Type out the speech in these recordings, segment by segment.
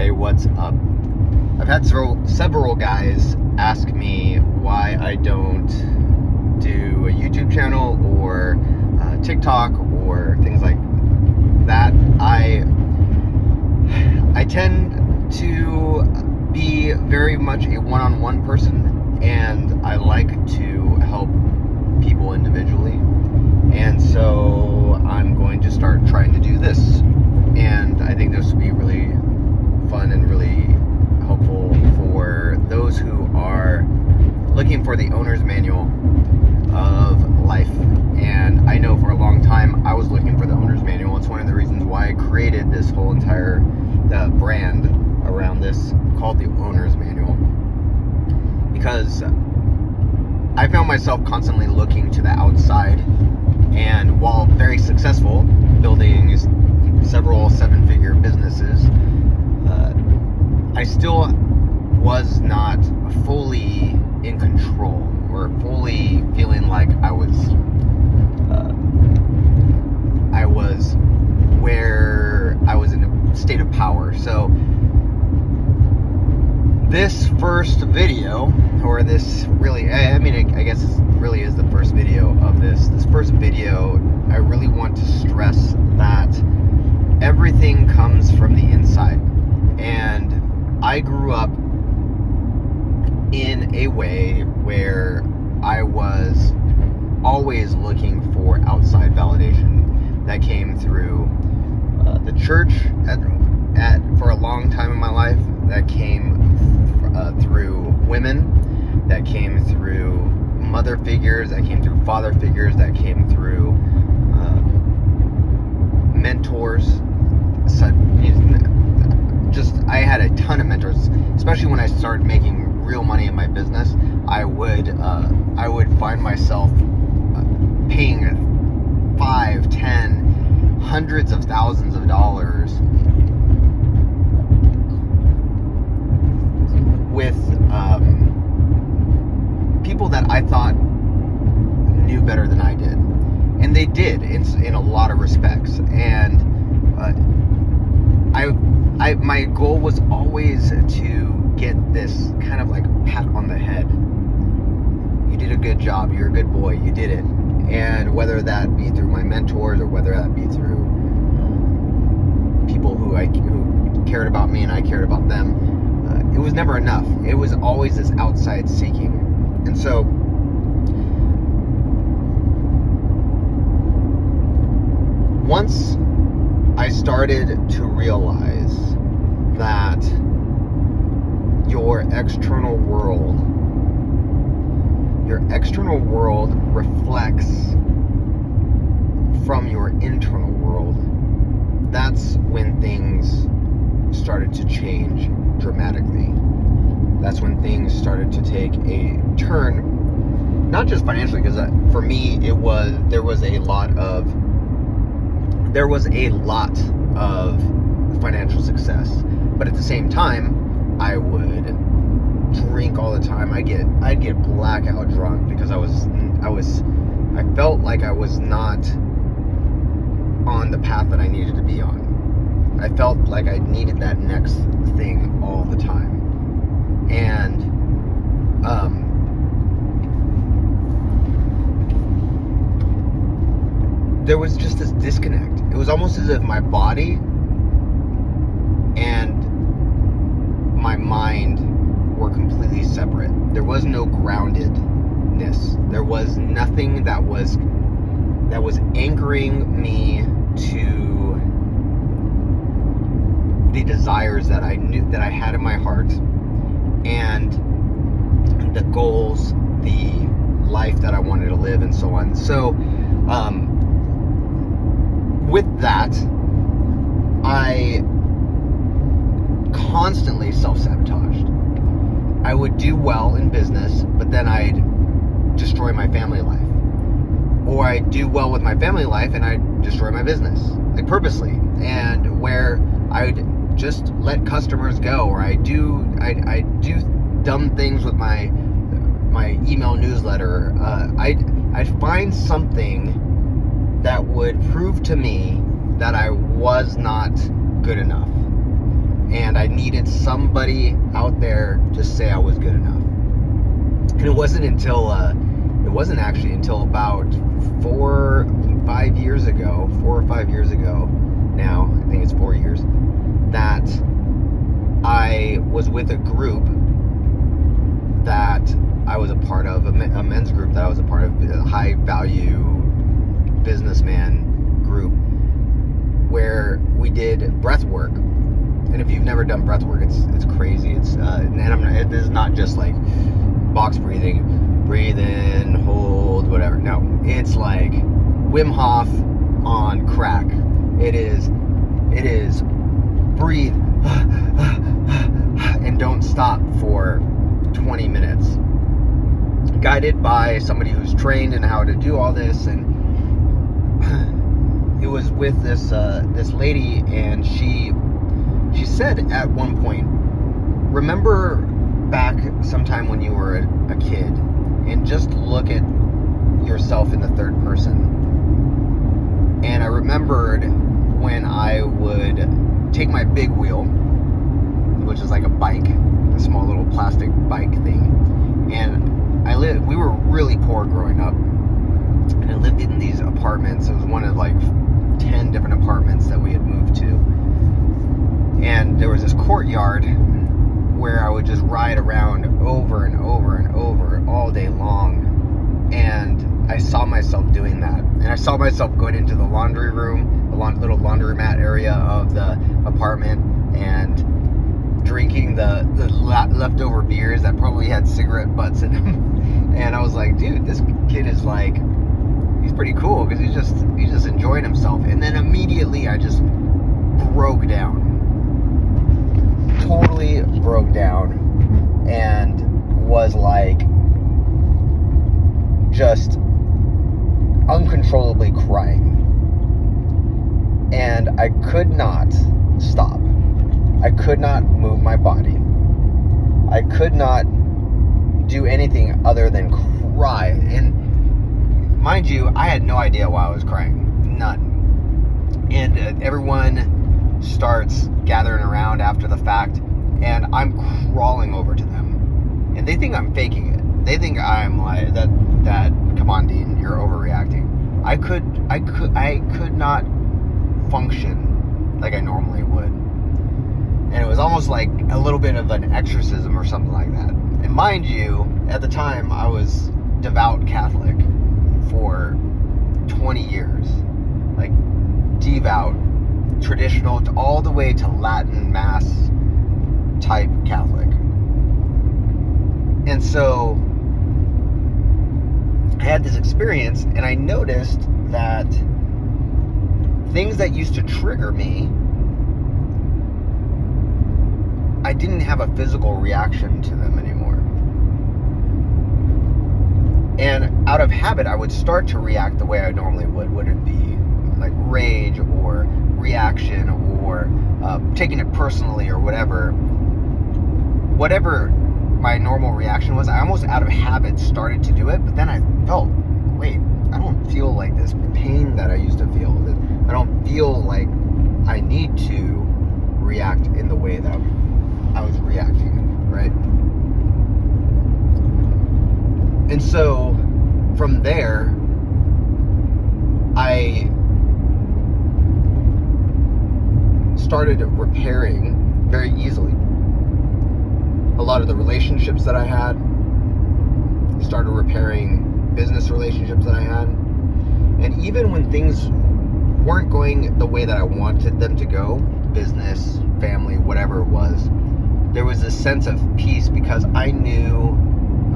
Hey, what's up? I've had several guys ask me why I don't do a YouTube channel or TikTok or things like that. I tend to be very much a one-on-one person, and I like to help people individually. And so I'm going to start trying to do this. And I think this would be really fun and really helpful for those who are looking for the owner's manual of life. And I know for a long time I was looking for the owner's manual. It's one of the reasons why I created this whole entire brand around this called the owner's manual, because I found myself constantly looking to the outside, and while very successful building several seven-figure businesses, I still was not fully in control or fully feeling like I was where I was in a state of power. So this first video, or this really, I guess it really is the first video of this first video, I really want to stress that everything comes from the inside. And I grew up in a way where I was always looking for outside validation. That came through the church for a long time in my life. That came through women. That came through mother figures. That came through father figures. That came through mentors. I had a ton of mentors, especially when I started making real money in my business. I would find myself paying $5, $10, hundreds of thousands of dollars with people that I thought knew better than I did, and they did in a lot of respects. And my goal was always to get this kind of like pat on the head. You did a good job. You're a good boy. You did it. And whether that be through my mentors or whether that be through people who cared about me and I cared about them, it was never enough. It was always this outside seeking. And so once I started to realize that your external world reflects from your internal world, that's when things started to change dramatically. That's when things started to take a turn, not just financially, because for me there was a lot of financial success, but at the same time I would drink all the time. I'd get blackout drunk because I felt like I was not on the path that I needed to be on. I felt like I needed that next thing all the time. And there was just this disconnect. It was almost as if my body and my mind were completely separate. There was no groundedness. There was nothing that was anchoring me to the desires that I knew that I had in my heart, and the goals, the life that I wanted to live, and so on. So with that, I constantly self-sabotaged. I would do well in business, but then I'd destroy my family life. Or I'd do well with my family life and I'd destroy my business, like purposely. And where I'd just let customers go, or I do dumb things with my email newsletter. I'd find something that would prove to me that I was not good enough. And I needed somebody out there to say I was good enough. And it wasn't actually until about 4 or 5 years ago now, I think it's 4 years, that I was with a group that I was a part of, a men's group that I was a part of, a high value businessman group, where we did breathwork. And if you've never done breathwork, it's crazy. This is not just like box breathing, breathe in, hold, whatever. No, it's like Wim Hof on crack. It is breathe and don't stop for 20 minutes, guided by somebody who's trained in how to do all this. And it was with this lady, and she said at one point, remember back sometime when you were a kid, and just look at yourself in the third person. And I remembered when I would take my big wheel, which is like a bike, a small little plastic bike thing, and we were really poor growing up, and I lived in these apartments. It was one of like 10 different apartments that we had moved to, and there was this courtyard where I would just ride around over and over and over all day long. And I saw myself doing that. And I saw myself going into the laundry room, a little laundromat area of the apartment, and drinking the leftover beers that probably had cigarette butts in them. And I was like, dude, this kid is like, he's pretty cool, because he's just enjoying himself. And then immediately I just broke down. Totally broke down, and was like just uncontrollably crying. And I could not stop. I could not move my body. I could not do anything other than cry. And mind you, I had no idea why I was crying. None. And everyone starts gathering around after the fact, and I'm crawling over to them, and they think I'm faking it. They think I'm like that come on, Dean, you're overreacting. I could not function like I normally would, and it was almost like a little bit of an exorcism or something like that. And mind you, at the time I was devout Catholic for 20 years, like devout, traditional, all the way to Latin Mass type Catholic. And so I had this experience, and I noticed that things that used to trigger me, I didn't have a physical reaction to them anymore. And out of habit, I would start to react the way I normally would. Would it be like rage or reaction, or taking it personally, or whatever my normal reaction was, I almost out of habit started to do it. But then I felt, wait, I don't feel like this pain that I used to feel. I don't feel like I need to react in the way that I was reacting, right? And so from there, I started repairing very easily a lot of the relationships that I had. Started repairing business relationships that I had. And even when things weren't going the way that I wanted them to go, business, family, whatever it was, there was a sense of peace, because I knew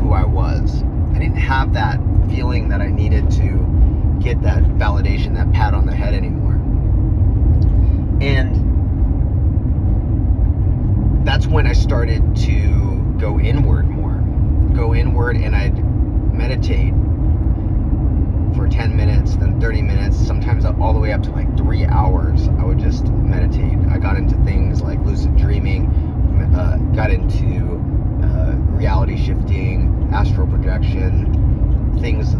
who I was. I didn't have that feeling that I needed to get that validation, that pat on the head anymore. And that's when I started to go inward more. Go inward, and I'd meditate for 10 minutes, then 30 minutes, sometimes all the way up to like 3 hours. I would just meditate. I got into things like lucid dreaming, got into reality shifting, astral projection, things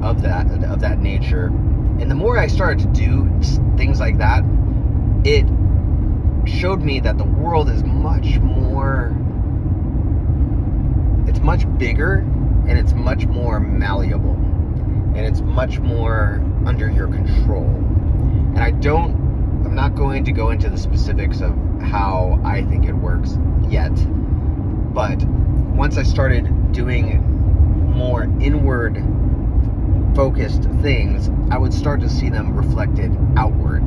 of that nature. And the more I started to do things like that, it showed me that the world is much more, it's much bigger, and it's much more malleable, and it's much more under your control. And I'm not going to go into the specifics of how I think it works yet, but once I started doing more inward focused things, I would start to see them reflected outward.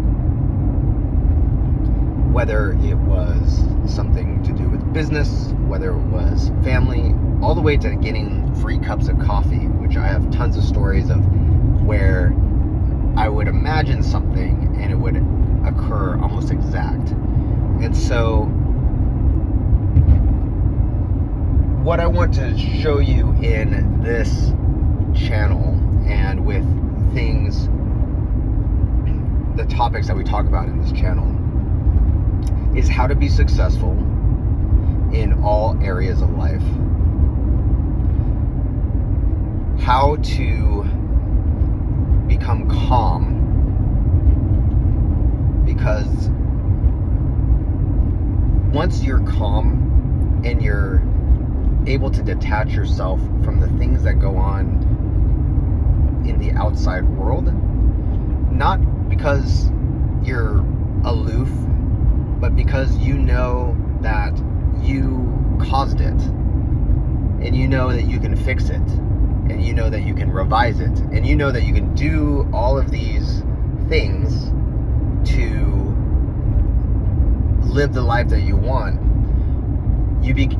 Whether it was something to do with business, whether it was family, all the way to getting free cups of coffee, which I have tons of stories of where I would imagine something and it would occur almost exact. And so what I want to show you in this channel and with things, the topics that we talk about in this channel, is how to be successful in all areas of life. How to become calm, because once you're calm and you're able to detach yourself from the things that go on in the outside world, not because you're aloof, but because you know that you caused it, and you know that you can fix it, and you know that you can revise it, and you know that you can do all of these things to live the life that you want.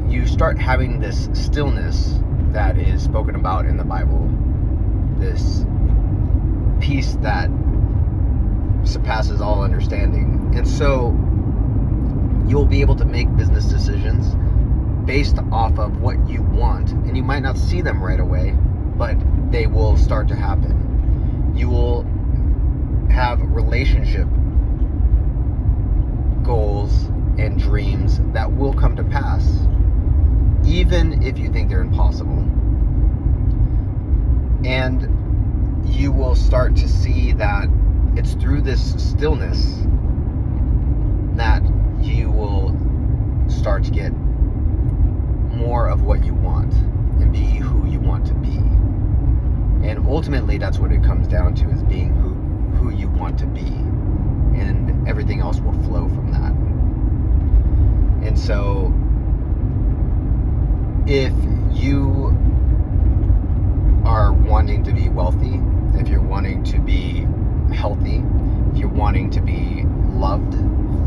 You start having this stillness that is spoken about in the Bible, this peace that surpasses all understanding. And so you'll be able to make business decisions based off of what you want, and you might not see them right away, but they will start to happen. You will have relationship goals and dreams that will come to pass, even if you think they're impossible. And you will start to see that it's through this stillness that you will start to get more of what you want and be who you want to be. And ultimately, that's what it comes down to, is being who you want to be. And everything else will flow from that. And so, if you are wanting to be wealthy, if you're wanting to be healthy, if you're wanting to be loved,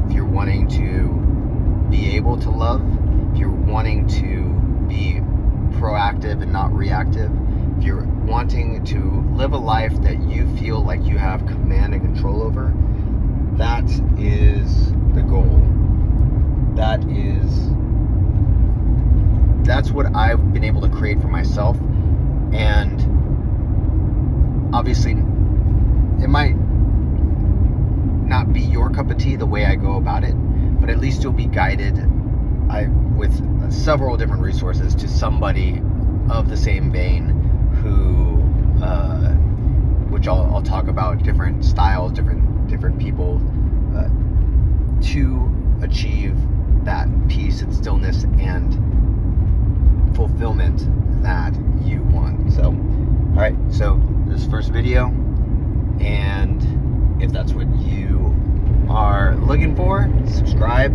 if you're wanting to be able to love, if you're wanting to be proactive and not reactive, if you're wanting to live a life that you feel like you have command and control over, that is the goal. That's what I've been able to create for myself. And obviously, it might not be your cup of tea the way I go about it, but at least you'll be guided with several different resources to somebody of the same vein who, which I'll talk about different styles, different people to achieve that peace and stillness and fulfillment that you want. So, alright, so this first video, and if that's what you are looking for, subscribe,